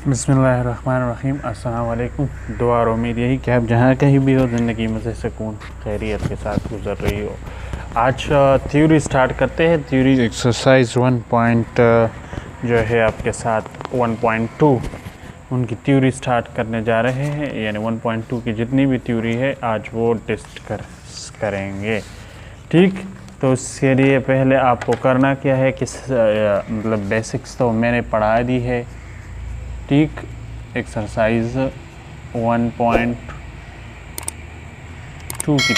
बिस्मिल्लाहिर्रहमानिर्रहीम। अस्सलाम वालेकुम। दुआ और उम्मीद यही कि आप जहाँ कहीं भी हो ज़िंदगी में से सुकून खैरियत के साथ गुजर रही हो। आज थ्योरी स्टार्ट करते हैं। थ्योरी एक्सरसाइज 1 पॉइंट जो है आपके साथ 1.2 उनकी थ्योरी स्टार्ट करने जा रहे हैं, यानी 1.2 की जितनी भी थ्योरी है आज वो टेस्ट करेंगे। ठीक, तो उसके लिए पहले आपको करना क्या है कि मतलब बेसिक्स तो मैंने पढ़ा दी है। ठीक, एक्सरसाइज 1.2 की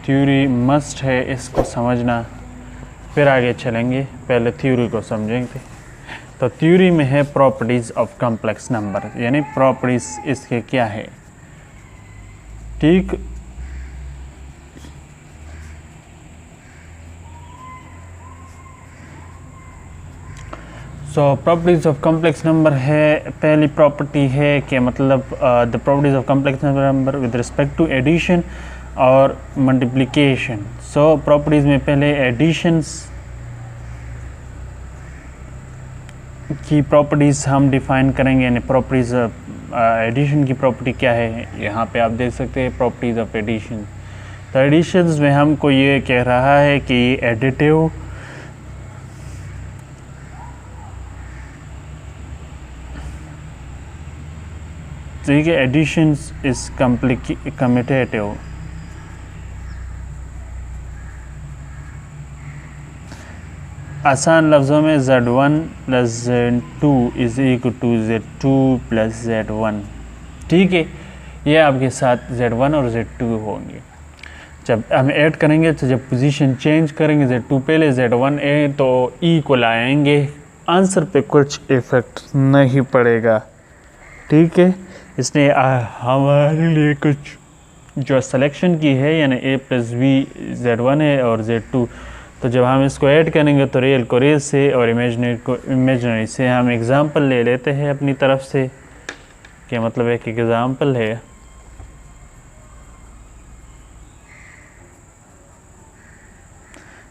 थ्योरी मस्ट है, इसको समझना फिर आगे चलेंगे। पहले थ्योरी को समझेंगे। तो थ्योरी में है प्रॉपर्टीज़ ऑफ कॉम्प्लेक्स नंबर, यानी प्रॉपर्टीज़ इसके क्या है। ठीक, so properties of complex number है, पहली प्रॉपर्टी है कि मतलब the properties of complex number with respect to addition और मल्टीप्लिकेशन। सो प्रॉपर्टीज़ में पहले एडिशंस की प्रॉपर्टीज़ हम डिफ़ाइन करेंगे, यानी प्रॉपर्टीज़ एडिशन की प्रॉपर्टी क्या है। यहाँ पे आप देख सकते हैं प्रॉपर्टीज़ ऑफ एडिशन। तो एडिशंस में हमको ये कह रहा है कि एडिटिव ठीक है, एडिशंस इज कम्यूटेटिव। आसान लफ्ज़ों में Z1 plus Z2 is equal to Z2 plus Z1। ठीक है, ये आपके साथ Z1 और Z2 होंगे। जब हम ऐड करेंगे तो जब पोजीशन चेंज करेंगे Z2 पहले Z1 ए तो E को लाएंगे, आंसर पे कुछ इफ़ेक्ट नहीं पड़ेगा। ठीक है, इसने हमारे लिए कुछ जो सिलेक्शन की है, यानी A प्लस बी Z1 है और Z2। तो जब हम इसको ऐड करेंगे तो रियल को रियल से और इमेजिनरी को इमेजिनरी से। हम एग्ज़ाम्पल ले लेते हैं अपनी तरफ से, कि मतलब एक एग्ज़ाम्पल है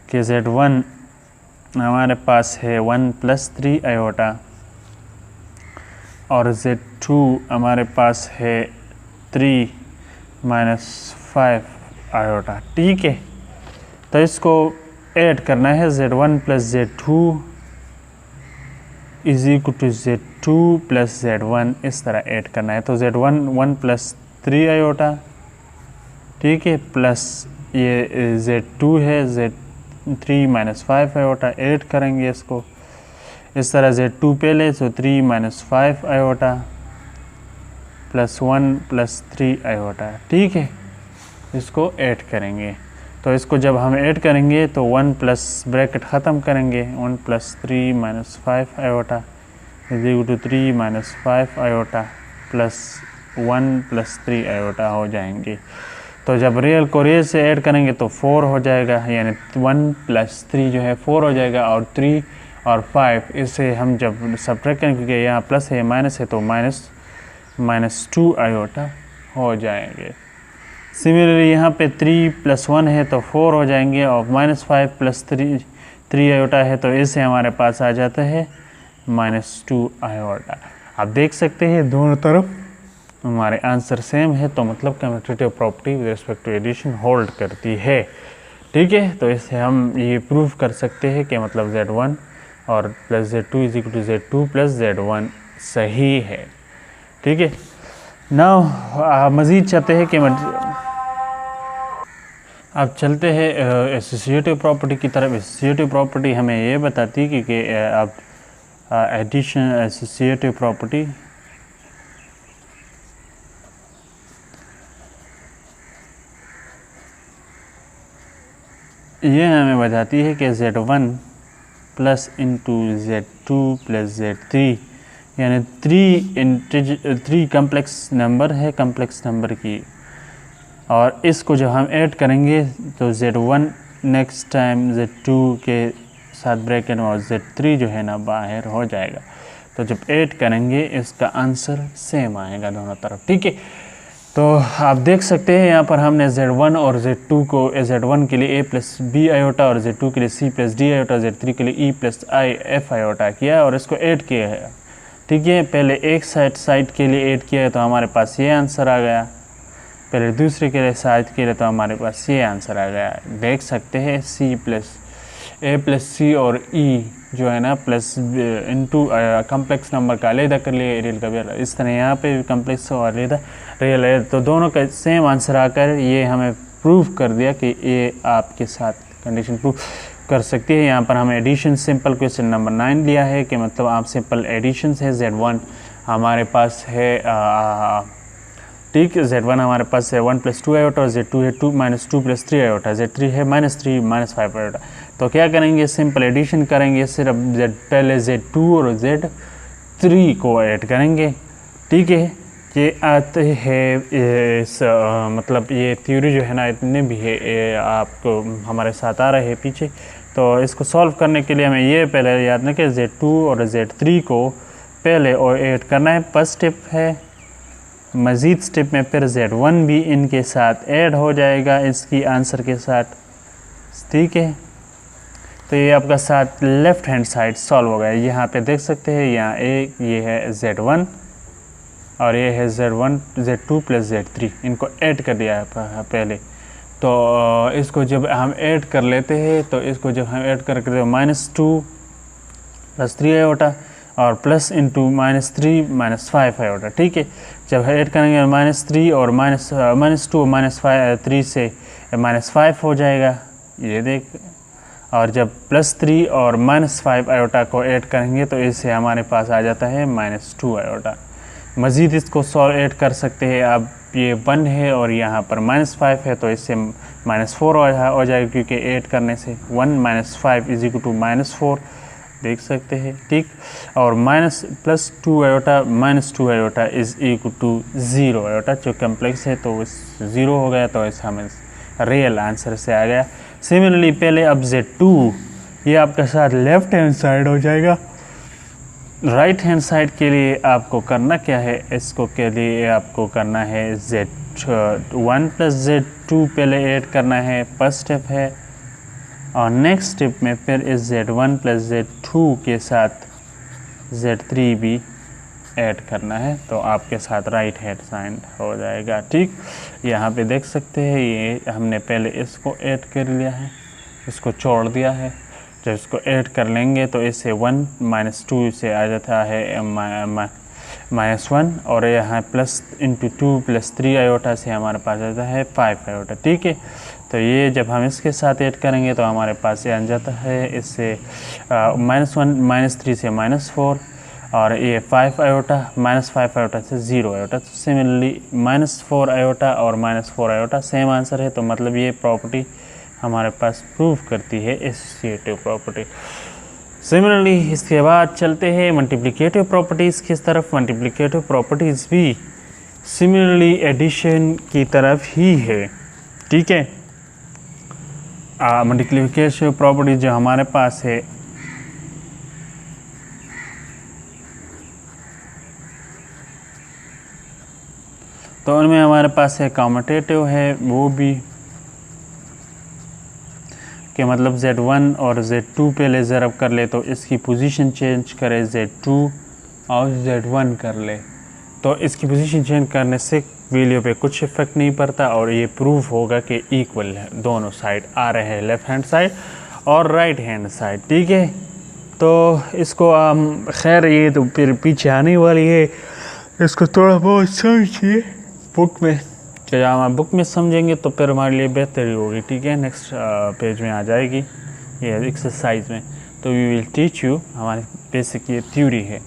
कि Z1 हमारे पास है 1 प्लस 3 आयोटा और Z2 हमारे पास है 3 माइनस 5 आयोटा। ठीक है, तो इसको ऐड करना है। Z1 plus Z2 is equal to Z2 plus Z1, इस तरह ऐड करना है। तो Z1 1 प्लस 3 आयोटा, ठीक है, प्लस ये Z2 है Z3 माइनस 5 आयोटा, ऐड करेंगे इसको इस तरह। Z2 पहले तो 3 minus 5 iota plus 1 plus 3 iota. ठीक है, इसको ऐड करेंगे। तो इसको जब हम ऐड करेंगे तो 1 प्लस ब्रैकेट ख़त्म करेंगे, 1 plus 3 minus 5 iota is equal to 3 minus 5 iota plus 1 plus 3 iota हो जाएंगे। तो जब रियल को रियल से ऐड करेंगे तो 4 हो जाएगा, यानी 1 प्लस 3 जो है 4 हो जाएगा, और 3 और 5 इसे हम जब सब्ट्रैक्ट करेंगे, क्योंकि यहाँ प्लस है माइनस है तो माइनस 2 आयोटा हो जाएंगे। सिमिलरली यहाँ पे 3 प्लस 1 है तो 4 हो जाएंगे, और माइनस 5 प्लस 3 आयोटा है तो इससे हमारे पास आ जाता है माइनस 2 आयोटा। आप देख सकते हैं दोनों तरफ हमारे आंसर सेम है, तो मतलब commutative property with respect to addition hold करती है। ठीक है, तो इससे हम ये प्रूव कर सकते हैं कि मतलब Z1 और plus Z2 is equal to Z2 plus Z1 सही है। ठीक है, नाउ मज़ीद चाहते हैं कि अब चलते हैं एसोसिएटिव प्रॉपर्टी की तरफ। एसोसिएटिव प्रॉपर्टी हमें ये बताती है कि अब एडिशन एसोसिएटिव प्रॉपर्टी ये हमें बताती है कि Z1 plus into Z2 plus Z3, यानी 3 कम्प्लेक्स नंबर है कम्प्लेक्स नंबर की, और इसको जब हम ऐड करेंगे तो Z1 नेक्स्ट टाइम Z2 के साथ ब्रैकेट में और Z3 जो है ना बाहर हो जाएगा। तो जब ऐड करेंगे इसका आंसर सेम आएगा दोनों तरफ। ठीक है, तो आप देख सकते हैं यहाँ पर हमने Z1 और Z2 को Z1 के लिए A प्लस बी आयोटा और Z2 के लिए C plus d iota, Z3 के लिए E plus I F iota किया और इसको ऐड किया है। ठीक है। पहले एक साइड के लिए ऐड किया है तो हमारे पास ये आंसर आ गया, पहले दूसरे के लिए साइड के लिए तो हमारे पास ये आंसर आ गया। देख सकते हैं सी प्लस ए प्लस सी और ई जो है ना प्लस इनटू कम्प्लेक्स नंबर का अलहदा कर लिए, रियल का भी। इस तरह यहाँ पे भी कम्प्लेक्स और अलहदा रियल है, तो दोनों का सेम आंसर आकर ये हमें प्रूव कर दिया कि ये आपके साथ कंडीशन प्रूव कर सकती है। यहाँ पर हमें एडिशन सिंपल क्वेश्चन नंबर 9 लिया है कि मतलब आप सिंपल एडिशन है। Z1 हमारे पास है ठीक है, Z1 हमारे पास है 1 + 2 आयोटा और Z2 है 2 - 2 + 3 आयोटा, Z3 है -3 - 5 आयोटा। तो क्या करेंगे, सिंपल एडिशन करेंगे, सिर्फ पहले Z2 और Z3 को ऐड करेंगे। ठीक है, ये आते हैं इस मतलब ये थ्योरी जो है ना इतने भी है ये आपको हमारे साथ आ रहे हैं पीछे। तो इसको सॉल्व करने के लिए हमें ये पहले याद रखें Z2 और Z3 को पहले और ऐड करना है, फर्स्ट स्टेप है। मज़ीद स्टेप में फिर Z1 भी इनके साथ ऐड हो जाएगा इसकी आंसर के साथ। ठीक है, तो ये आपका साथ लेफ़्ट हैंड साइड सॉल्व हो गया। यहाँ पे देख सकते हैं यहाँ ये है Z1 और ये है Z2 + Z3, इनको ऐड कर दिया है पहले। तो इसको जब हम ऐड कर लेते हैं तो इसको जब हम ऐड करते हैं -2 + 3 आयोटा और प्लस इंटू -3 - 5 आयोटा। ठीक है, जब ऐड करेंगे -3 और -2 -3 से -5 हो जाएगा, ये देख। और जब +3 और -5 आयोटा को ऐड करेंगे तो इससे हमारे पास आ जाता है -2 आयोटा। मज़ीद इसको सॉल्व ऐड कर सकते हैं। अब ये 1 है और यहाँ पर -5 है तो इससे -4 हो जाएगा, क्योंकि ऐड करने से 1 - 5 = -4 देख सकते हैं। ठीक, और +2 आयोटा -2 आयोटा = 0 आयोटा, जो कम्प्लेक्स है तो 0 हो गया, तो इस हमें रियल आंसर से आ गया। सिमिलरली पहले अब Z2 ये आपके साथ लेफ़्ट हैंड साइड हो जाएगा। राइट हैंड साइड के लिए आपको करना क्या है, इसको के लिए आपको करना है Z1 + Z2 पहले ऐड करना है, फर्स्ट स्टेप है। और नेक्स्ट स्टेप में फिर इस Z1 + Z2 के साथ Z3 भी ऐड करना है, तो आपके साथ राइट हैंड साइड हो जाएगा। ठीक, यहाँ पे देख सकते हैं ये हमने पहले इसको ऐड कर लिया है, इसको छोड़ दिया है। जब इसको ऐड कर लेंगे तो इससे 1 - 2 से आ जाता है -1 और यहाँ प्लस इंटू 2 + 3 आयोटा से हमारे पास आता है 5 आयोटा। ठीक है, तो ये जब हम इसके साथ ऐड करेंगे तो हमारे पास ये आ जाता है इससे -1 - 3 से -4 और ये 5 आयोटा, -5 आयोटा से 0 आयोटा। तो सिमिलरली -4 आयोटा और -4 आयोटा सेम आंसर है, तो मतलब ये प्रॉपर्टी हमारे पास प्रूव करती है एसोसिएटिव प्रॉपर्टी। सिमिलरली इसके बाद चलते हैं मल्टीप्लिकेटिव प्रॉपर्टीज़ की तरफ। मल्टीप्लिकेटिव प्रॉपर्टीज़ भी सिमिलरली एडिशन की तरफ ही है। ठीक है, मल्टीप्लिकेटिव प्रॉपर्टीज जो हमारे पास है तो उनमें हमारे पास है कॉम्यूटेटिव है, वो भी कि मतलब Z1 और Z2 पहले ज़रब कर ले तो इसकी पोजीशन चेंज करे, Z2 और Z1 कर ले तो इसकी पोजीशन चेंज करने से वैल्यू पे कुछ इफेक्ट नहीं पड़ता और ये प्रूफ होगा कि इक्वल है, दोनों साइड आ रहे हैं, लेफ़्ट हैंड साइड और राइट हैंड साइड। ठीक है, तो इसको खैर ये तो फिर पीछे आने वाली है, इसको थोड़ा बहुत समझिए बुक में। जब हम बुक में समझेंगे तो फिर हमारे लिए बेहतरी होगी। ठीक है, नेक्स्ट पेज में आ जाएगी ये एक्सरसाइज में, तो वी विल टीच यू, हमारी बेसिक ये थ्योरी है।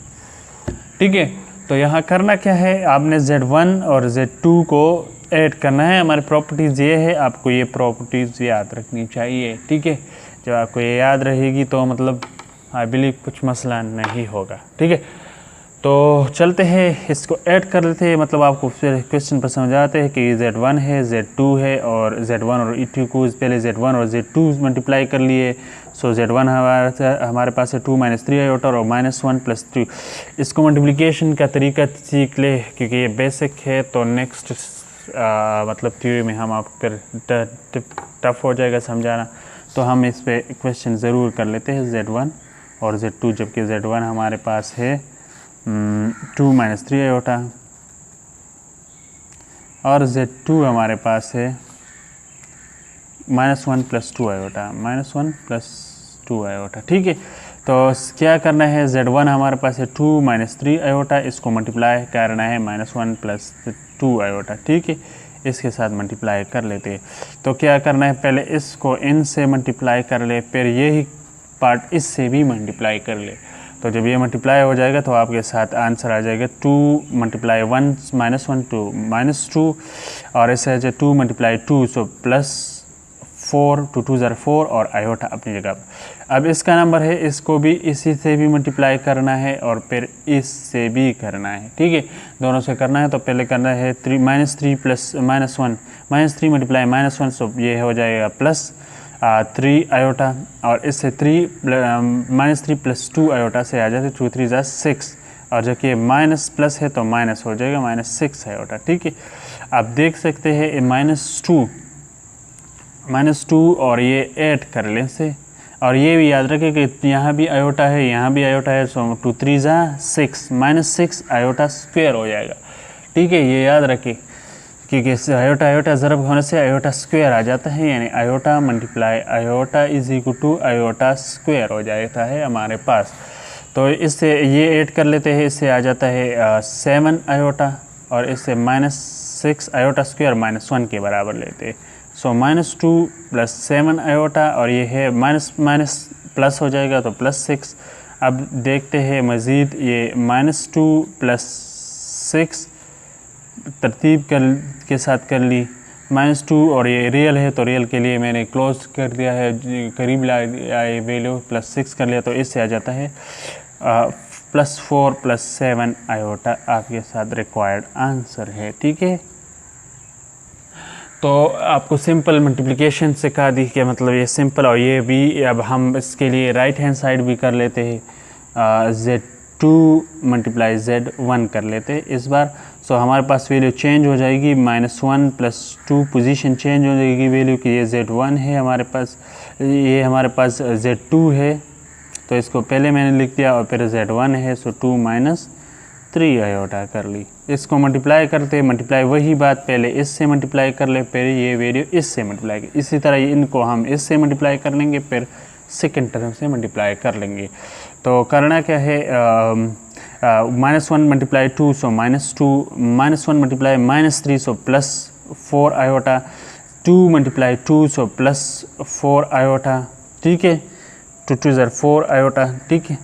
ठीक है, तो यहाँ करना क्या है, आपने Z1 और Z2 को ऐड करना है। हमारी प्रॉपर्टीज़ ये है, आपको ये प्रॉपर्टीज़ याद रखनी चाहिए। ठीक है, जब आपको ये याद रहेगी तो मतलब आई बिलीव कुछ मसला नहीं होगा। ठीक है, तो चलते हैं इसको ऐड कर लेते हैं। मतलब आपको फिर क्वेश्चन पर समझ आते हैं कि Z1 है, Z2 है और Z1 और E2 को पहले Z1 और Z2 मल्टीप्लाई कर लिए। सो Z1 हमारे पास है 2 - 3 आयोटा और -1 + 3। इसको मल्टीप्लिकेशन का तरीका सीख ले क्योंकि ये बेसिक है, तो नेक्स्ट मतलब थ्योरी में हम आप फिर टफ हो जाएगा समझाना, तो हम इस पर क्वेश्चन ज़रूर कर लेते हैं Z1 और Z2। जबकि Z1 हमारे पास है 2 माइनस 3 आयोटा, और Z2 हमारे पास है -1 + 2 आयोटा, -1 + 2 आयोटा। ठीक है, तो क्या करना है, Z1 हमारे पास है 2 माइनस 3 आयोटा, इसको मल्टीप्लाई करना है -1 + 2 आयोटा। ठीक है, इसके साथ मल्टीप्लाई कर लेते हैं। तो क्या करना है, पहले इसको इन से मल्टीप्लाई कर ले, फिर यही पार्ट इससे भी मल्टीप्लाई कर ले। तो जब ये मल्टीप्लाई हो जाएगा तो आपके साथ आंसर आ जाएगा 2 × 1 -1 2 -2, और ऐसे 2 × 2 सो +4, 2 2 ज़र 4 और आयोटा अपनी जगह पर। अब इसका नंबर है, इसको भी इसी से भी मल्टीप्लाई करना है और फिर इससे भी करना है। ठीक है, दोनों से करना है। तो पहले करना है -3 + -1 -3 × -1, सो ये हो जाएगा +3 आयोटा, और इससे -3 + 2 आयोटा से आ जाते 2 3 ज़ा 6, और जबकि ये माइनस प्लस है तो माइनस हो जाएगा -6 आयोटा। ठीक है, आप देख सकते हैं -2 और ये ऐड कर लें से, और ये भी याद रखें कि यहाँ भी आयोटा है, यहाँ भी आयोटा है, सो 2 3 ज़ा 6 -6 आयोटा स्क्वायर हो जाएगा। ठीक है, ये याद रखें क्योंकि आयोटा ज़रब होने से आयोटा स्क्वायर आ जाता है, यानी iota multiply iota = iota square हो जाता है हमारे पास। तो इससे ये ऐड कर लेते हैं, इससे आ जाता है 7 आयोटा, और इससे -6 आयोटा स्क्वायर -1 के बराबर लेते हैं। सो -2 + 7 आयोटा, और ये है माइनस प्लस हो जाएगा तो +6। अब देखते हैं मज़ीद, ये -2 + 6 तरतीब के साथ कर ली, -2, और ये रियल है तो रियल के लिए मैंने क्लोज कर दिया है, करीब लाए वैल्यू +6 कर लिया, तो इससे आ जाता है +4 + 7 आयोटा आपके साथ रिक्वायर्ड आंसर है। ठीक है, तो आपको सिंपल मल्टीप्लिकेशन सिखा दी कि मतलब ये सिंपल, और ये भी अब हम इसके लिए राइट हैंड साइड भी कर लेते हैं, Z2 × Z1 कर लेते हैं इस बार। सो हमारे पास वैल्यू चेंज हो जाएगी, -1 + 2 पोजीशन चेंज हो जाएगी वैल्यू की। ये Z1 है हमारे पास, ये हमारे पास Z2 है, तो इसको पहले मैंने लिख दिया, और फिर Z1 है, सो 2 - 3 आयोटा कर ली। इसको मल्टीप्लाई करते, मल्टीप्लाई वही बात, पहले इससे मल्टीप्लाई कर ले, फिर ये वैल्यू इससे मल्टीप्लाई कर, इसी तरह इनको हम इससे मल्टीप्लाई कर लेंगे, फिर सेकेंड टर्म से मल्टीप्लाई कर लेंगे। तो करना क्या है, -1 × 2 सो -2, -1 × -3 सो +4 आयोटा, 2 × 2 सो +4 आयोटा। ठीक है, 2 2 ज़र 4 आयोटा। ठीक है,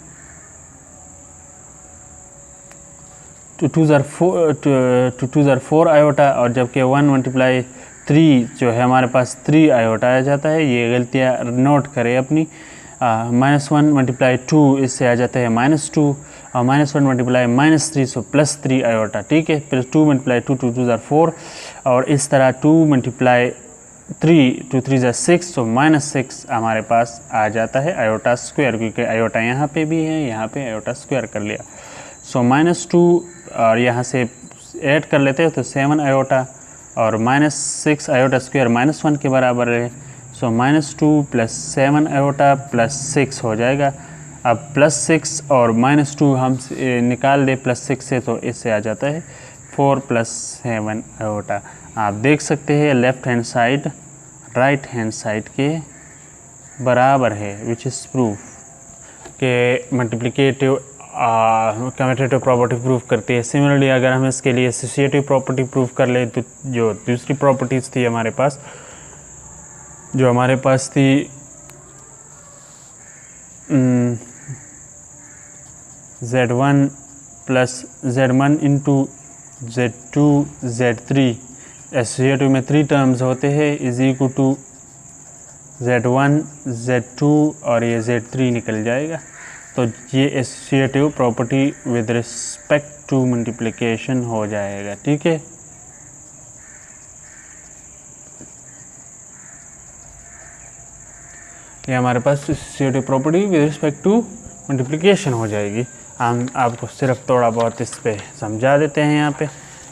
2 2 ज़र 4 आयोटा, और जबकि 1 × 3 जो है हमारे पास 3 आयोटा आ जाता है। ये गलतियाँ नोट करें अपनी। -1 × 2 इससे आ जाता है -2, और -1 × -3 सो +3 आयोटा। ठीक है, फिर 2 × 2 2 2 ज़र 4, और इस तरह 2 × 3 2 3 ज़र 6 सो -6 हमारे पास आ जाता है आयोटा स्क्वायर, क्योंकि आयोटा यहाँ पे भी है, यहाँ पे आयोटा स्क्वायर कर लिया। सो -2 और यहाँ से ऐड कर लेते हैं तो 7 आयोटा, और -6 आयोटा स्क्वायर -1 के बराबर है। सो -2 + 7 आयोटा +6 हो जाएगा। अब +6 और -2 हम निकाल दे +6 से, तो इससे आ जाता है 4 + 7 आयोटा। आप देख सकते हैं left hand side right hand side के बराबर है, विच इज़ प्रूफ के मल्टीप्लिकेटिव कम्यूटेटिव प्रॉपर्टी प्रूफ करती है। सिमिलरली अगर हम इसके लिए एसोसिएटिव प्रॉपर्टी प्रूफ कर ले, तो जो दूसरी प्रॉपर्टीज़ थी हमारे पास, जो हमारे पास थी Z1 + Z1 × Z2 Z3, associative में 3 टर्म्स होते हैं, = Z1 Z2 और ये Z3 निकल जाएगा। तो ये associative property with respect to multiplication हो जाएगा। ठीक है, ये हमारे पास associative property with respect to multiplication हो जाएगी। हम आपको सिर्फ थोड़ा बहुत इस पे समझा देते हैं। यहाँ पे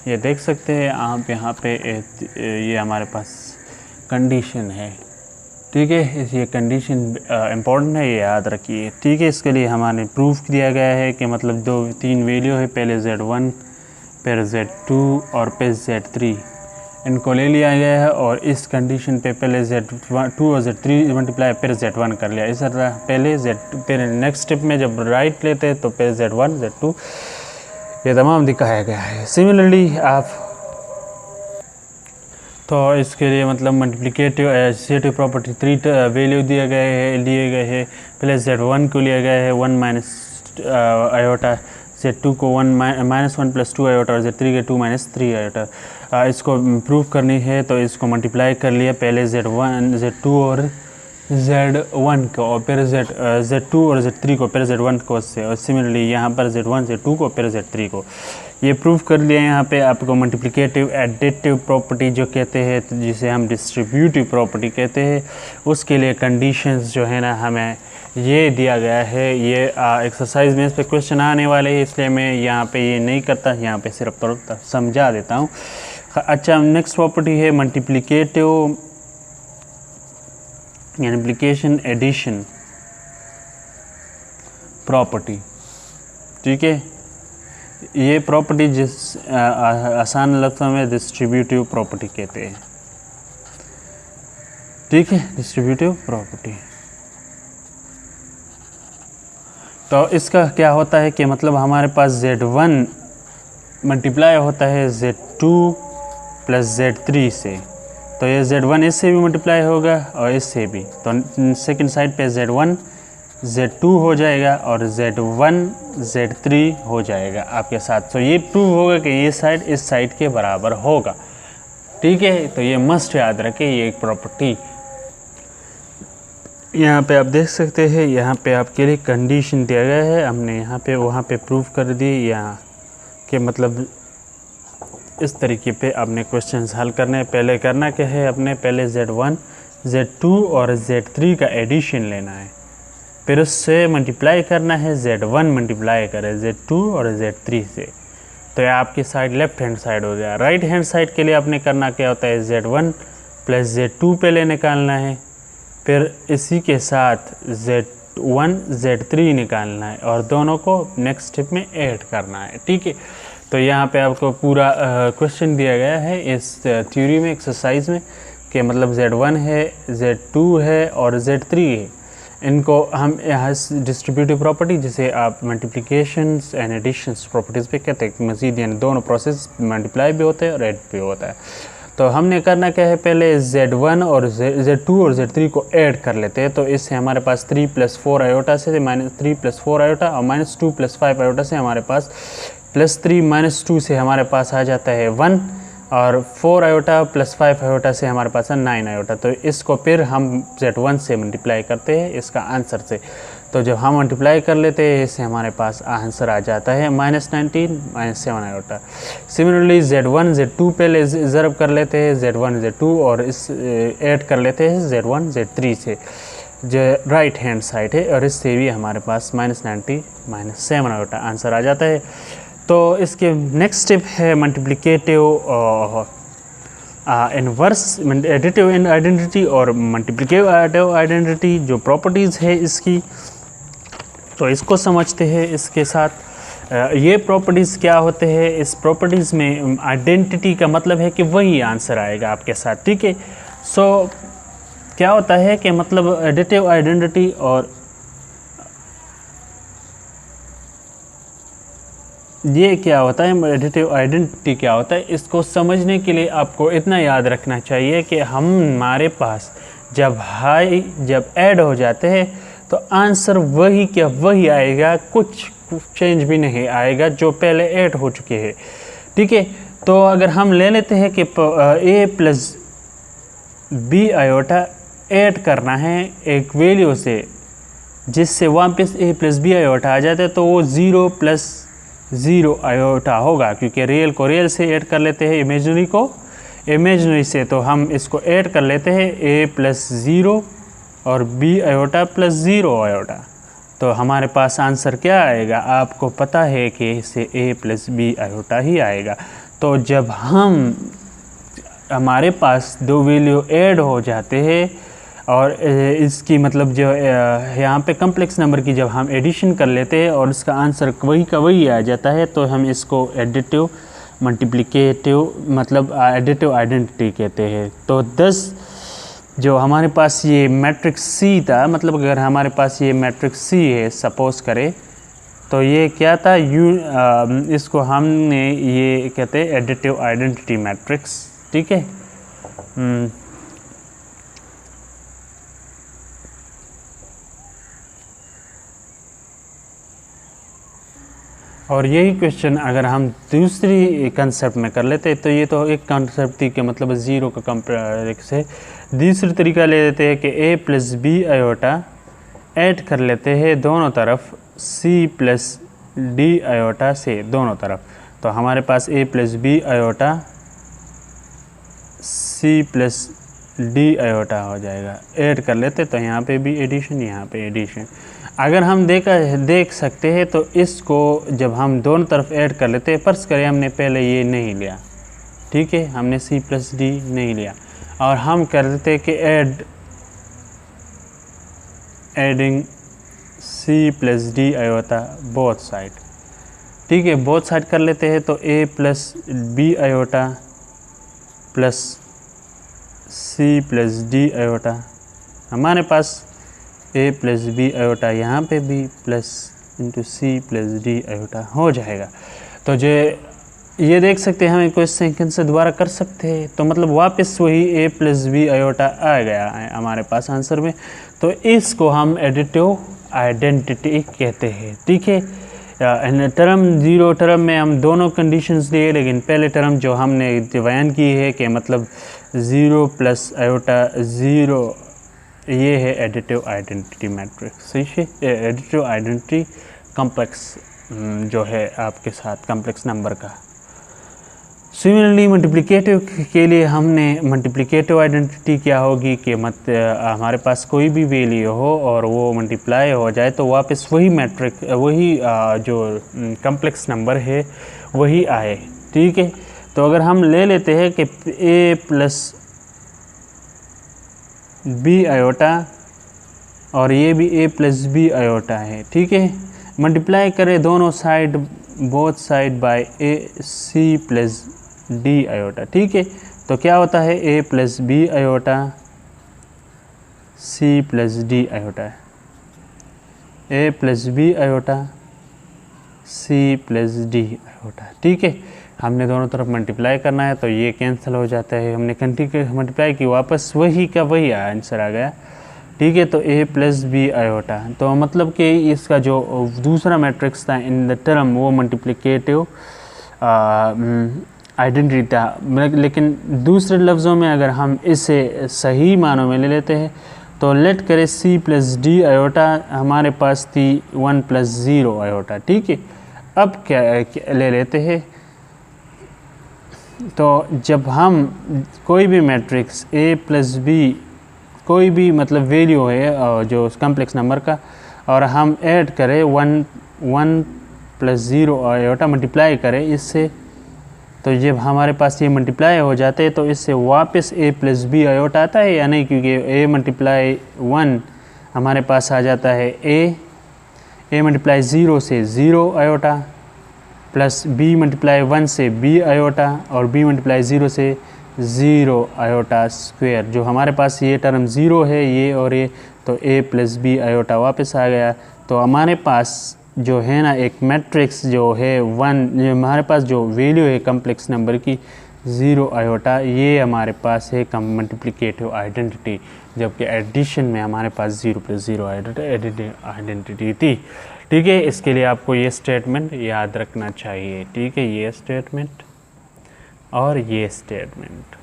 ये देख सकते हैं आप, यहाँ पे ये हमारे पास कंडीशन है। ठीक है, ये कंडीशन इम्पोर्टेंट है, ये याद रखिए। ठीक है, इसके लिए हमारे प्रूफ दिया गया है कि मतलब 3 वैल्यू है, पहले Z1 फिर Z2 और फिर Z3, इनको ले लिया गया है और इस कंडीशन पे पहले Z2 और Z3 मल्टीप्लाई फिर Z1 कर लिया। इस तरह पहले फिर नेक्स्ट स्टेप में जब राइट लेते हैं तो फिर Z1 Z2 ये तमाम दिखाया गया है। सिमिलरली आप तो इसके लिए मतलब मल्टीप्लिकेटिव एसोसिएटिव प्रॉपर्टी 3 वैल्यू लिए गए हैं। पहले Z1 को लिया गया है 1 माइनस आयोटा, Z2 को 1 प्लस 2 आयोटा और Z3 के 2 माइनस 3 आयोटा। इसको प्रूव करनी है तो इसको मल्टीप्लाई कर लिया, पहले Z2 और Z1 को और फिर Z2 और Z3 को फिर Z1 को से, और सिमिलरली यहाँ पर Z1 Z2 को फिर Z3 को। ये प्रूव कर लिया। यहाँ पे आपको मल्टीप्लिकेटिव एडिटिव प्रॉपर्टी जो कहते हैं, तो जिसे हम डिस्ट्रीब्यूटिव प्रॉपर्टी कहते हैं, उसके लिए कंडीशंस जो है ना हमें ये दिया गया है। ये एक्सरसाइज में इस पे क्वेश्चन आने वाले हैं, इसलिए मैं यहाँ पे ये नहीं करता, यहाँ पे सिर्फ थोड़ा समझा देता हूँ। अच्छा, नेक्स्ट प्रॉपर्टी है मल्टीप्लिकेटिव मल्टीप्लिकेशन एडिशन प्रॉपर्टी। ठीक है, ये प्रॉपर्टी जिस आसान लफ्ज़ों में डिस्ट्रीब्यूटिव प्रॉपर्टी कहते हैं। ठीक है, डिस्ट्रीब्यूटिव प्रॉपर्टी। तो इसका क्या होता है कि मतलब हमारे पास Z1 मल्टीप्लाई होता है Z2 प्लस Z3 से, तो ये Z1 इससे भी मल्टीप्लाई होगा और इससे भी, तो सेकंड साइड पे Z1 Z2 हो जाएगा और Z1 Z3 हो जाएगा आपके साथ। तो ये प्रूव होगा कि ये साइड इस साइड के बराबर होगा। ठीक है, तो ये मस्ट याद रखें, ये एक प्रॉपर्टी। यहाँ पे आप देख सकते हैं, यहाँ पे आपके लिए कंडीशन दिया गया है, हमने यहाँ पे वहाँ पे प्रूव कर दी। यहाँ के मतलब इस तरीके पे आपने क्वेश्चंस हल करने, पहले करना क्या है, अपने पहले Z1 Z2 और Z3 का एडिशन लेना है, फिर उससे मल्टीप्लाई करना है, Z1 मल्टीप्लाई करें Z2 और Z3 से, तो ये आपकी साइड लेफ्ट हैंड साइड हो गया। राइट हैंड साइड के लिए आपने करना क्या होता है, Z1 प्लस Z2 पहले निकालना है, फिर इसी के साथ Z1 Z3 निकालना है और दोनों को नेक्स्ट स्टेप में ऐड करना है। ठीक है, तो यहाँ पे आपको पूरा क्वेश्चन दिया गया है इस थ्योरी में, एक्सरसाइज में, कि मतलब Z1 है, Z2 है और Z3 है। इनको हम यहाँ डिस्ट्रीब्यूटिव प्रॉपर्टी, जिसे आप मल्टीप्लिकेशंस एंड एडिशंस प्रॉपर्टीज़ पे कहते हैं, मज़ीद यानी दोनों प्रोसेस मल्टीप्लाई भी होते हैं और ऐड भी होता है। तो हमने करना क्या है, पहले Z1 और Z2 और Z3 को ऐड कर लेते हैं। तो इससे हमारे पास 3 प्लस 4 आयोटा से -3 प्लस 4 आयोटा और -2 प्लस 5 आयोटा से हमारे पास +3 -2 से हमारे पास आ जाता है 1 और 4 आयोटा प्लस 5 आयोटा से हमारे पास है 9 आयोटा। तो इसको फिर हम Z1 से मल्टीप्लाई करते हैं इसका आंसर से। तो जब हम मल्टीप्लाई कर लेते हैं इससे हमारे पास आंसर आ जाता है -19 -7 आयोटा। सिमिलरली Z1 Z2 पहले ज़रब कर लेते हैं Z1 Z2 और इस ऐड कर लेते हैं Z1 Z3 से, जो राइट हैंड साइड है, और इससे भी हमारे पास -90 -7 आयोटा आंसर आ जाता है। तो इसके नेक्स्ट स्टेप है मल्टीप्लिकेटिव इन्वर्स एडिटिव आइडेंटिटी और मल्टीप्लिकेटिव आइडेंटिटी, जो प्रॉपर्टीज़ है इसकी, तो इसको समझते हैं। इसके साथ ये प्रॉपर्टीज़ क्या होते हैं, इस प्रॉपर्टीज़ में आइडेंटिटी का मतलब है कि वही आंसर आएगा आपके साथ। ठीक है, सो क्या होता है कि मतलब एडिटिव आइडेंटिटी और ये क्या होता है, एडिटिव आइडेंटिटी क्या होता है, इसको समझने के लिए आपको इतना याद रखना चाहिए कि हमारे पास जब ऐड हो जाते हैं तो आंसर वही क्या वही आएगा, कुछ चेंज भी नहीं आएगा जो पहले ऐड हो चुके हैं। ठीक है, तो अगर हम ले लेते हैं कि a plus b iota add करना है एक वैल्यू से, जिससे वापस a प्लस बी आयोटा आ जाता है, तो वो 0 प्लस 0 आयोटा होगा, क्योंकि रियल को रियल से ऐड कर लेते हैं, इमेजिनरी को इमेजिनरी से। तो हम इसको ऐड कर लेते हैं a प्लस 0 और b आयोटा प्लस 0 आयोटा, तो हमारे पास आंसर क्या आएगा, आपको पता है कि इससे a प्लस बी आयोटा ही आएगा। तो जब हमारे पास दो वैल्यू ऐड हो जाते हैं और इसकी मतलब जो यहाँ पे कम्प्लेक्स नंबर की जब हम एडिशन कर लेते हैं और उसका आंसर वही का वही आ जाता है तो हम इसको एडिटिव मल्टीप्लिकेटिव मतलब एडिटिव आइडेंटिटी कहते हैं। तो 10 जो हमारे पास ये मैट्रिक्स सी था, मतलब अगर हमारे पास ये मैट्रिक्स सी है सपोज करें, तो ये क्या था इसको हमने ये कहते हैं एडिटिव आइडेंटिटी मैट्रिक्स, ठीक है। और यही क्वेश्चन अगर हम दूसरी कंसेप्ट में कर लेते तो ये तो एक कंसेप्ट थी कि मतलब ज़ीरो का कम्प्लेक्स है। दूसरी तरीका ले लेते हैं कि a plus b iota add कर लेते हैं दोनों तरफ c प्लस डी आयोटा से दोनों तरफ, तो हमारे पास a plus b iota c plus d iota हो जाएगा। ऐड कर लेते तो यहाँ पे भी एडिशन, यहाँ पे एडिशन। अगर हम देख सकते हैं तो इसको जब हम दोनों तरफ ऐड कर लेते हैं, फर्ज करें हमने पहले ये नहीं लिया, ठीक है, हमने c प्लस डी नहीं लिया और हम कर देते हैं कि adding c plus d iota both side, ठीक है, बोथ साइड कर लेते हैं तो a plus b iota plus c plus d iota, हमारे पास a प्लस बी आयोटा यहाँ पे भी plus into c plus d iota हो जाएगा। तो जो ये देख सकते हैं हम इसको इस सेकंड से दोबारा कर सकते हैं, तो मतलब वापस वही a प्लस बी आयोटा आ गया है हमारे पास आंसर में। तो इसको हम एडिटिव आइडेंटिटी कहते हैं, ठीक है। टर्म जीरो टर्म में हम दोनों कंडीशंस लिए, लेकिन पहले टर्म जो हमने बयान की है कि मतलब ज़ीरो प्लस आयोटा ज़ीरो, ये है एडिटिव आइडेंटिटी मैट्रिक्स, सही है। एडिटिव आइडेंटिटी कॉम्प्लेक्स जो है आपके साथ कॉम्प्लेक्स नंबर का। सिमिलरली मल्टीप्लिकेटिव के लिए हमने मल्टीप्लिकेटिव आइडेंटिटी क्या होगी कि हमारे पास कोई भी वैल्यू हो और वो मल्टीप्लाई हो जाए तो वापस वही मैट्रिक वही जो कॉम्प्लेक्स नंबर है वही आए, ठीक है। तो अगर हम ले लेते हैं कि a प्लस बी आयोटा और ये भी a प्लस बी आयोटा है, ठीक है, मल्टीप्लाई करें दोनों side both side by a c plus d iota, ठीक है। तो क्या होता है a plus b iota c plus d iota, a plus b iota c plus d iota, ठीक है। हमने दोनों तरफ मल्टीप्लाई करना है तो ये कैंसिल हो जाता है, हमने कंटिन्यू मल्टीप्लाई की वापस वही का वही आंसर आ गया, ठीक है। तो a प्लस बी आयोटा, तो मतलब कि इसका जो दूसरा मैट्रिक्स था इन द टर्म वो मल्टीप्लिकेटिव आइडेंटिटी था। लेकिन दूसरे लफ्ज़ों में अगर हम इसे सही मानों में ले लेते हैं तो लेट करें c प्लस डी आयोटा हमारे पास थी 1 प्लस ज़ीरो आयोटा, ठीक है। अब क्या ले लेते हैं, तो जब हम कोई भी मैट्रिक्स a प्लस बी कोई भी मतलब वैल्यू है जो कॉम्प्लेक्स नंबर का और हम ऐड करें 1 प्लस ज़ीरो आयोटा मल्टीप्लाई करें इससे, तो जब हमारे पास ये मल्टीप्लाई हो जाते हैं तो इससे वापस a प्लस बी आयोटा आता है या नहीं, क्योंकि a मल्टीप्लाई 1 हमारे पास आ जाता है a मल्टीप्लाई ज़ीरो से zero iota plus b multiply 1 से b आयोटा और b मल्टीप्लाई ज़ीरो से ज़ीरो आयोटा स्क्वायर। जो हमारे पास ये टर्म ज़ीरो है ये और ये, तो a प्लस बी आयोटा वापस आ गया। तो हमारे पास जो है ना एक मैट्रिक्स जो है 1, जो हमारे पास जो वैल्यू है कॉम्प्लेक्स नंबर की ज़ीरो आयोटा, ये हमारे पास है मल्टीप्लिकेटिव आइडेंटिटी, जबकि एडिशन में हमारे पास 0 प्लस ज़ीरो आइडेंटिटी थी, ठीक है। इसके लिए आपको ये स्टेटमेंट याद रखना चाहिए, ठीक है, ये स्टेटमेंट और ये स्टेटमेंट।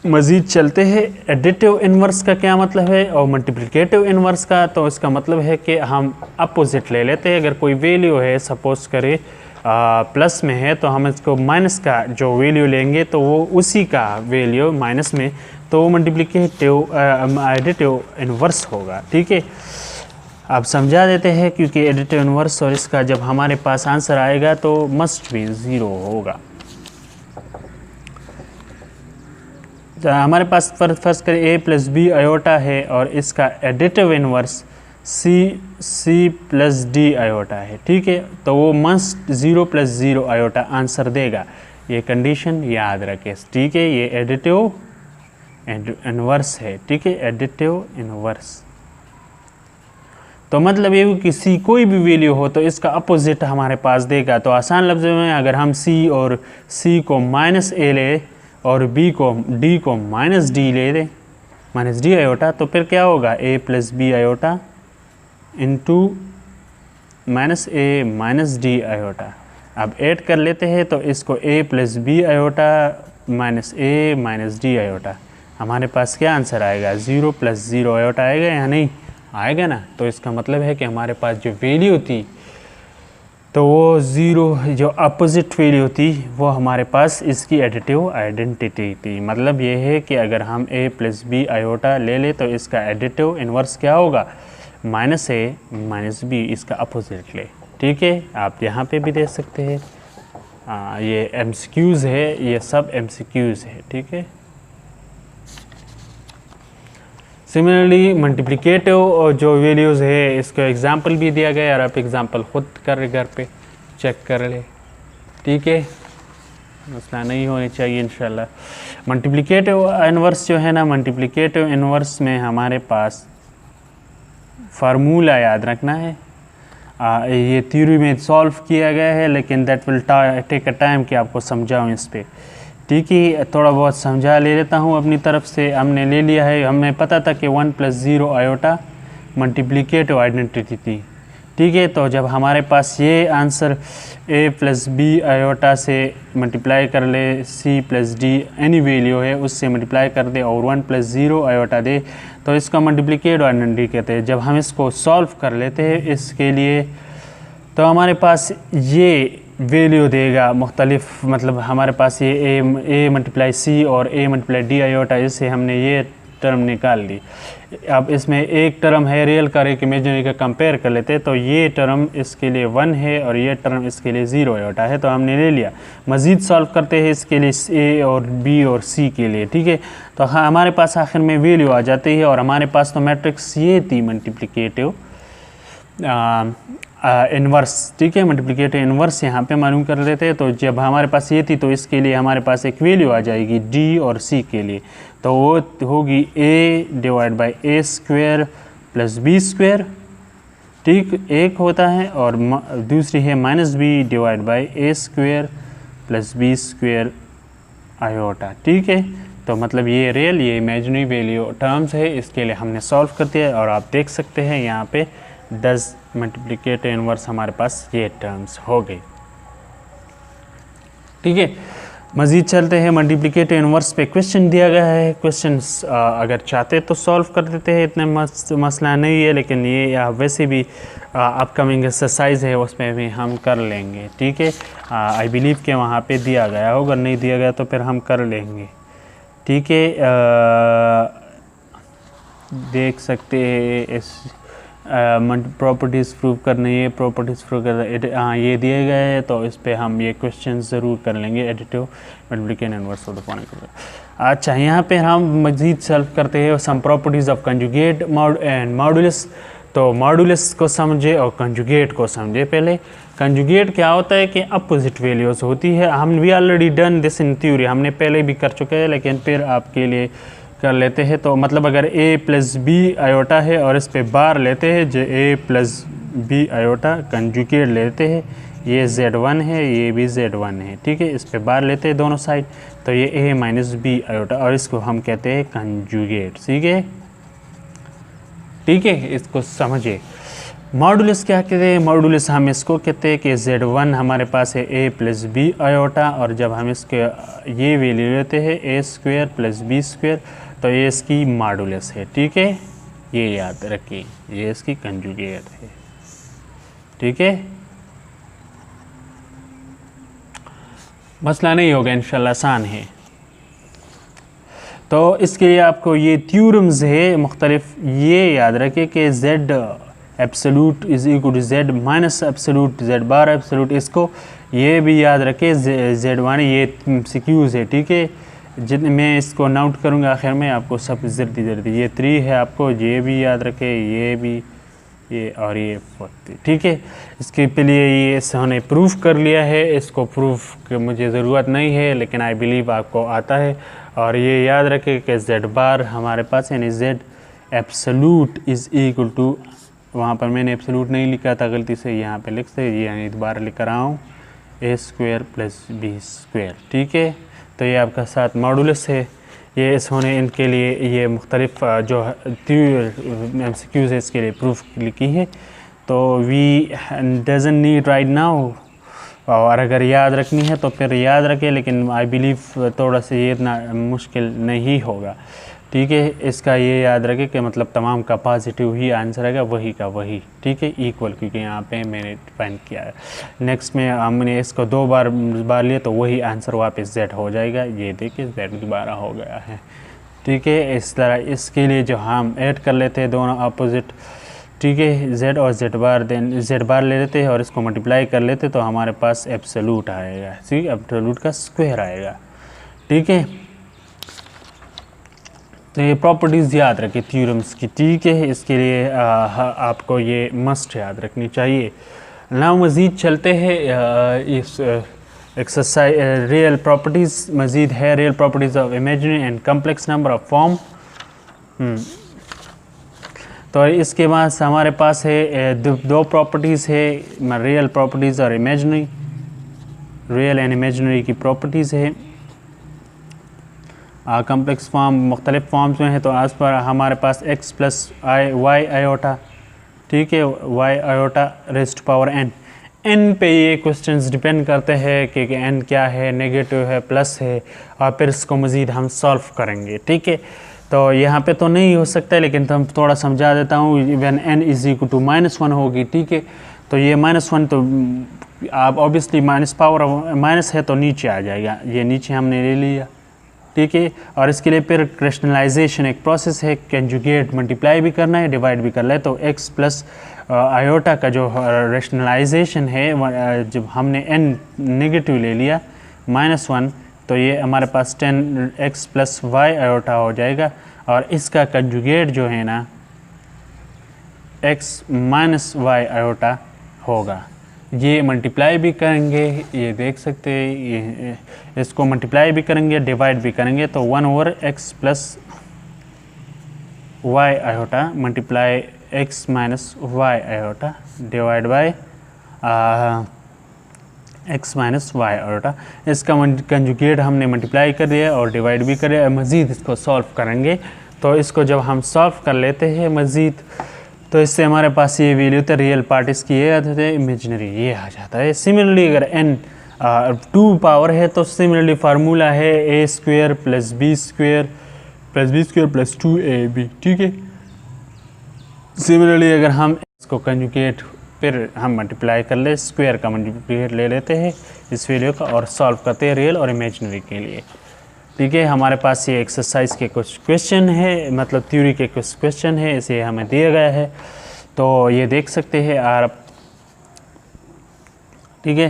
मज़ीद चलते हैं, एडिटिव इन्वर्स का क्या मतलब है और मल्टीप्लिकेटिव इन्वर्स का। तो इसका मतलब है कि हम अपोजिट ले लेते हैं। अगर कोई वैल्यू है सपोज करें प्लस में है तो हम इसको माइनस का जो वैल्यू लेंगे तो वो उसी का वैल्यू माइनस में, तो वो मल्टीप्लिकेटिव एडिटिव इन्वर्स होगा, ठीक है। अब समझा देते हैं, क्योंकि एडिटिव इन्वर्स और इसका जब हमारे पास आंसर आएगा तो मस्ट भी 0 होगा। हमारे पास फर्स्ट करें ए प्लस बी आयोटा है और इसका additive inverse c plus d iota है, ठीक है। तो वो मस्ट 0 + 0 आयोटा आंसर देगा, ये कंडीशन याद रखें, ठीक है। ये एडिटिव इनवर्स है, ठीक है, एडिटिव इनवर्स। तो मतलब ये कि सी कोई भी वैल्यू हो तो इसका अपोजिट हमारे पास देगा। तो आसान लफ्ज़ों में अगर हम सी को -a ले और डी को -d ले दें, -d आयोटा, तो फिर क्या होगा, a + b iota into -a - d iota. अब ऐड कर लेते हैं तो इसको a + b iota -a - d iota, हमारे पास क्या आंसर आएगा, 0 + 0 आयोटा आएगा या नहीं आएगा ना। तो इसका मतलब है कि हमारे पास जो वैल्यू थी तो वो 0, जो अपोजिट वैल्यू थी वो हमारे पास इसकी एडिटिव आइडेंटिटी थी। मतलब ये है कि अगर हम a + b आयोटा ले ले तो इसका एडिटिव इन्वर्स क्या होगा, -a - b, इसका अपोजिट ले, ठीक है। आप यहाँ पे भी दे सकते हैं, ये MCQs है, ये सब MCQs है, ठीक है। सिमिलरली मल्टीप्लिकेटिव और जो वैल्यूज़ है इसका एग्जांपल भी दिया गया है और आप एग्जांपल खुद कर घर पे चेक कर ले, ठीक है, मसला नहीं होनी चाहिए इंशाल्लाह। मल्टीप्लिकेटिव इनवर्स जो है ना, मल्टीप्लिकेटिव इनवर्स में हमारे पास फार्मूला याद रखना है। ये थ्योरी में सॉल्व किया गया है लेकिन that will take a time कि आपको समझाऊँ इस पर, ठीक है। थोड़ा बहुत समझा ले लेता हूँ अपनी तरफ से। हमने ले लिया है, हमें पता था कि 1 + 0 आयोटा मल्टीप्लिकेटिव आइडेंटिटी थी, ठीक है। तो जब हमारे पास ये आंसर a + b आयोटा से मल्टीप्लाई कर ले, c + d एनी वैल्यू है उससे मल्टीप्लाई कर दे और 1 + 0 आयोटा दे, तो इसका मल्टीप्लिकेटिव आइडेंटिटी कहते हैं। जब हम इसको सॉल्व कर लेते हैं इसके लिए तो हमारे पास ये वैल्यू देगा मुख्तलिफ, मतलब हमारे पास ये a × c और a × d आयोटा, इससे हमने ये टर्म निकाल ली। अब इसमें एक टर्म है रियल का और एक इमेजिनरी का, कंपेयर कर लेते हैं तो ये टर्म इसके लिए 1 है और ये टर्म इसके लिए 0 आयोटा है, तो हमने ले लिया। मज़ीद सॉल्व करते हैं इसके लिए a और b और c के लिए, ठीक है। तो हाँ, हमारे पास आखिर में वैल्यू आ जाती है और हमारे पास तो मैट्रिक्स ये थी मल्टीप्लिकेटिव इन्वर्स, ठीक है। मल्टीप्लिकेटिव इन्वर्स यहाँ पे मालूम कर लेते हैं। तो जब हमारे पास ये थी तो इसके लिए हमारे पास एक वैल्यू आ जाएगी d और c के लिए, तो वो होगी a/a² + b², ठीक, एक होता है, और दूसरी है -b/a² + b² आयोटा, ठीक है। तो मतलब ये रियल ये इमेजिनरी वैल्यू टर्म्स है, इसके लिए हमने सॉल्व कर दिया और आप देख सकते हैं यहाँ पे 10 मल्टीप्लिकेटिव इन्वर्स हमारे पास ये टर्म्स हो गई, ठीक है। मज़ीद चलते हैं, मल्टीप्लिकेटिव इन्वर्स पे क्वेश्चन दिया गया है। क्वेश्चंस अगर चाहते तो सॉल्व कर देते हैं, इतने मसला नहीं है, लेकिन ये वैसे भी अपकमिंग एक्सरसाइज है उसमें भी हम कर लेंगे, ठीक है। आई बिलीव के वहाँ पे दिया गया होगा, नहीं दिया गया तो फिर हम कर लेंगे, ठीक है। देख सकते हैं इस प्रॉपर्टीज़ प्रूव करनी है, प्रॉपर्टीज़ प्रूव कर, हाँ ये दिए गए हैं तो इस पे हम ये क्वेश्चन ज़रूर कर लेंगे, additive multiplicative inverse of the following. अच्छा, यहाँ पे हम मज़ीद सॉल्व करते हैं some properties of conjugate and modulus. तो मॉडुलस को समझे और कंजुगेट को समझे। पहले कंजुगेट क्या होता है कि अपोजिट वैल्यूज़ होती है। हम we already done this in theory, हमने पहले भी कर चुके हैं लेकिन फिर आपके लिए कर लेते हैं। तो मतलब अगर a + b आयोटा है और इस पे बार लेते हैं, जो a + b आयोटा कंजुगेट लेते हैं, ये z1 है ये भी z1 है, ठीक है। इस पे बार लेते हैं दोनों साइड, तो ये a - b आयोटा और इसको हम कहते हैं कंजुगेट, ठीक है, ठीक है। इसको समझिए। मॉडुलस क्या कहते हैं, मॉडुलस हम इसको कहते हैं कि z1 हमारे पास है a + b आयोटा, और जब हम इसके ये वैल्यू लेते हैं a² + b², तो ये इसकी मॉडुलस है, ठीक है। ये याद रखिए, ये इसकी कंजुगेट है, ठीक है। मसला नहीं होगा इंशाल्लाह, आसान है। तो इसके लिए आपको ये थ्योरम्स है मुख्तलिफ, ये याद रखिए कि z absolute is equal to z minus absolute z bar absolute, इसको ये भी याद रखें z1 ये MCQs है, ठीक है। जितने मैं इसको नोट करूँगा आखिर में आपको सब जल्दी ये 3 है, आपको ये भी याद रखे, ये भी, ये और ये 40। ठीक है, इसके लिए ये हमने प्रूफ कर लिया है। इसको प्रूफ की मुझे ज़रूरत नहीं है, लेकिन आई बिलीव आपको आता है। और ये याद रखें कि z बार हमारे पास यानी z absolute is equal to, वहाँ पर मैंने एब्सोल्यूट नहीं लिखा था, गलती से यहाँ पे लिखते, ये यानी दोबारा लिख रहा हूँ a square plus b square. ठीक है, तो ये आपका साथ मॉडुलस है। ये इस होने इनके लिए ये मुख्तलिफ जो MCQs है इसके लिए प्रूफ लिखी है। तो we doesn't need right now, और अगर याद रखनी है तो फिर याद रखें, लेकिन आई बिलीव थोड़ा सा ये इतना मुश्किल नहीं होगा। ठीक है, इसका ये याद रखें कि मतलब तमाम का पॉजिटिव ही आंसर आएगा, वही का वही। ठीक है, इक्वल, क्योंकि यहाँ पे मैंने फाइंड किया है। नेक्स्ट में हमने इसको 2 बार लिया तो वही आंसर वापस z हो जाएगा। ये देखिए z दोबारा हो गया है। ठीक है, इस तरह इसके लिए जो हम ऐड कर लेते हैं दोनों अपोजिट, ठीक है, z और z बार, देन z बार ले लेते हैं और इसको मल्टीप्लाई कर लेते तो हमारे पास एब्सोल्यूट आएगा। ठीक, एब्सोल्यूट का स्क्वायर आएगा। ठीक है, तो ये प्रॉपर्टीज़ याद रखें थ्योरम्स की। ठीक है, इसके लिए आपको ये मस्ट याद रखनी चाहिए। ना मज़ीद चलते हैं इस एक्सरसाइज रियल प्रॉपर्टीज़ मज़ीद है, real properties of imaginary and complex number of form. तो इसके बाद हमारे पास है 2 प्रॉपर्टीज़ है, रियल प्रॉपर्टीज़ और इमेजिनरी, रियल एंड इमेजिनरी की प्रॉपर्टीज़ है। कम्प्लेक्स फॉर्म मुख्तलिफ फॉर्म्स में है, तो आज पर हमारे पास x प्लस वाई आयोटा, ठीक है, y iota raised power n पे ये क्वेश्चंस डिपेंड करते हैं कि n क्या है, नेगेटिव है, प्लस है, और फिर इसको मज़ीद हम सॉल्व करेंगे। ठीक है, तो यहाँ पे तो नहीं हो सकता है, लेकिन हम थोड़ा समझा देता हूँ। When n is equal to -1 होगी, ठीक है, तो ये -1 तो आप ऑब्वियसली माइनस पावर माइनस है तो नीचे आ जाएगा, ये नीचे हमने ले लिया। ठीक है, और इसके लिए फिर रेशनलाइजेशन एक प्रोसेस है, कंजुगेट मल्टीप्लाई भी करना है, डिवाइड भी करना है। तो x प्लस आयोटा का जो रेशनलाइजेशन है, जब हमने n नेगेटिव ले लिया -1, तो ये हमारे पास 10x प्लस वाई आयोटा हो जाएगा। और इसका कंजुगेट जो है ना x माइनस वाई आयोटा होगा। ये मल्टीप्लाई भी करेंगे, ये देख सकते हैं, ये इसको मल्टीप्लाई भी करेंगे, डिवाइड भी करेंगे। तो 1/x plus y iota multiply x minus y iota divide by x minus y iota. इसका कंजुगेट हमने मल्टीप्लाई कर दिया और डिवाइड भी कर दिया। मज़ीद इसको सॉल्व करेंगे, तो इसको जब हम सॉल्व कर लेते हैं मज़ीद, तो इससे हमारे पास ये वैल्यू तो रियल पार्ट इसकी ये आ जाता है, इमेजिनरी ये आ जाता है। सिमिलरली अगर n 2 पावर है तो सिमिलरली फार्मूला है a square plus b square plus 2ab। ठीक है, सिमिलरली अगर हम इसको कंजुगेट फिर हम मल्टीप्लाई कर ले, स्क्वायर का मल्टीप्लिकेट ले लेते हैं इस वैल्यू का और सॉल्व करते हैं रियल और इमेजिनरी के लिए। ठीक है, हमारे पास ये एक्सरसाइज के कुछ क्वेश्चन है, मतलब थ्योरी के कुछ क्वेश्चन है, इसे हमें दिया गया है, तो ये देख सकते हैं आप। ठीक है,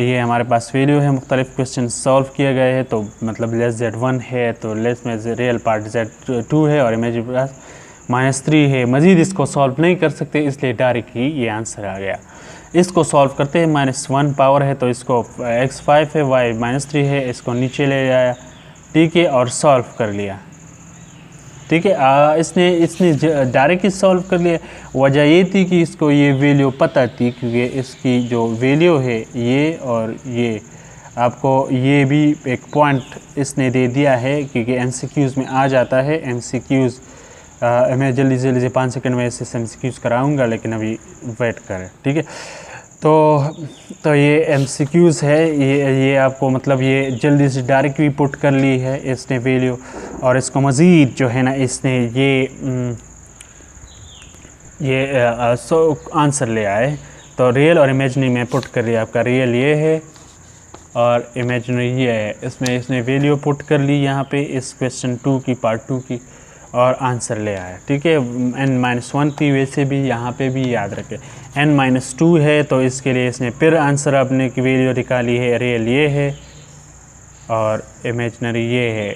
ये हमारे पास वैल्यू है, मुख्तलिफ क्वेश्चन सॉल्व किए गए हैं। तो मतलब लेस z1 है तो लेस में रियल पार्ट z2 है और इमेजिनरी पार्ट -3 है। मज़ीद इसको सॉल्व नहीं कर सकते, इसलिए डायरेक्ट ही ये आंसर आ गया। इसको सॉल्व करते हैं, -1 पावर है तो इसको x 5 है, y -3 है, इसको नीचे ले आया। ठीक है, और सॉल्व कर लिया। ठीक है, इसने डायरेक्ट ही सॉल्व कर लिया। वजह ये थी कि इसको ये वैल्यू पता थी, क्योंकि इसकी जो वैल्यू है ये और ये आपको ये भी एक पॉइंट इसने दे दिया है, क्योंकि MCQs में आ जाता है। MCQs मैं जल्दी से 5 सेकंड में इसे MCQs कराऊंगा, लेकिन अभी वेट करें। ठीक है, तो ये MCQs है, ये आपको मतलब ये जल्दी से डायरेक्ट भी पुट कर ली है इसने वैल्यू, और इसको मज़ीद जो है ना इसने ये आंसर ले आए। तो रियल और इमेजिनरी में पुट कर लिया, आपका रियल ये है और इमेजिनरी ये है। इसमें इसने वैल्यू पुट कर ली यहाँ पे इस क्वेश्चन 2 की, पार्ट 2 की, और आंसर ले आया। ठीक है, n-1 थी, वैसे भी यहाँ पे भी याद रखें n-2 है, तो इसके लिए इसने फिर आंसर अपने की वैल्यू निकाली है, रियल ये है और इमेजनरी ये है।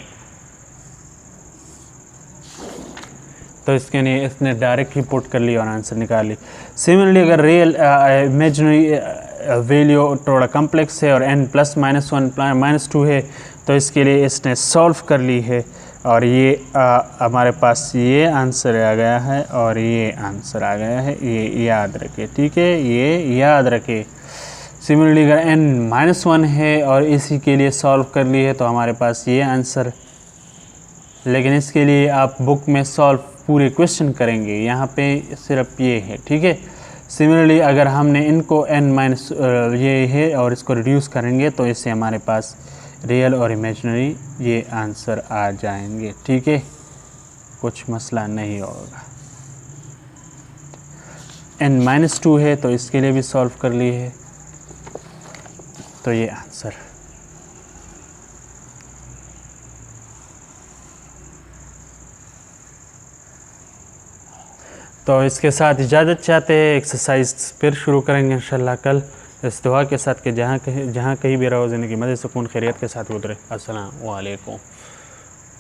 तो इसके लिए इसने डायरेक्ट ही पुट कर ली और आंसर निकाल ली। सिमिलरली अगर रियल इमेजनरी वैल्यू थोड़ा कम्प्लेक्स है और n प्लस -1 -2 है तो इसके लिए इसने सॉल्व कर ली है और ये हमारे पास ये आंसर आ गया है और ये आंसर आ गया है, ये याद रखें, ठीक है, ये याद रखें। सिमिलरली अगर n -1 है और इसी के लिए सॉल्व कर ली है तो हमारे पास ये आंसर, लेकिन इसके लिए आप बुक में सॉल्व पूरे क्वेश्चन करेंगे, यहाँ पे सिर्फ ये है, ठीक है। सिमिलरली अगर हमने इनको ये है और इसको रिड्यूस करेंगे तो इससे हमारे पास रियल और इमेजिनरी ये आंसर आ जाएंगे, ठीक है, कुछ मसला नहीं होगा। n -2 है तो इसके लिए भी सॉल्व कर ली है, तो ये आंसर। तो इसके साथ इजाज़त चाहते हैं, एक्सरसाइज फिर शुरू करेंगे इंशाल्लाह कल, इस दुआ के साथ कि जहाँ कहीं भी रहो ज़िंदगी मज़े सुकून खैरियत के साथ गुजरे। अस्सलाम वालेकुम।